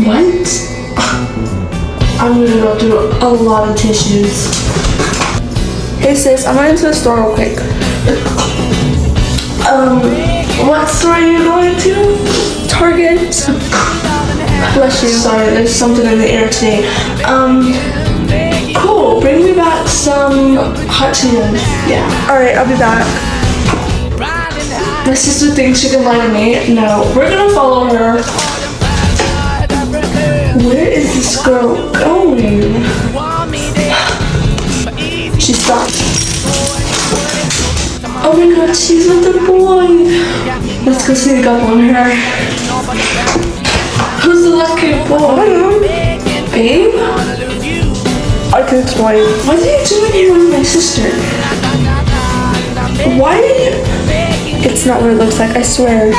What? I'm gonna go through a lot of tissues. Hey sis, I'm going to the store real quick. What store are you going to? Target. Bless you. Sorry, there's something in the air today. Cool. Bring me back some hot Cheetos. Yeah. Alright, I'll be back. My sister thinks she can lie to me. No, we're gonna follow her. Where is this girl going? She stopped. Oh my god, she's with the boy. Let's go sneak up on her. Who's the lucky boy? Babe? I can explain. What are you doing here with my sister? Why are you... It's not what it looks like, I swear.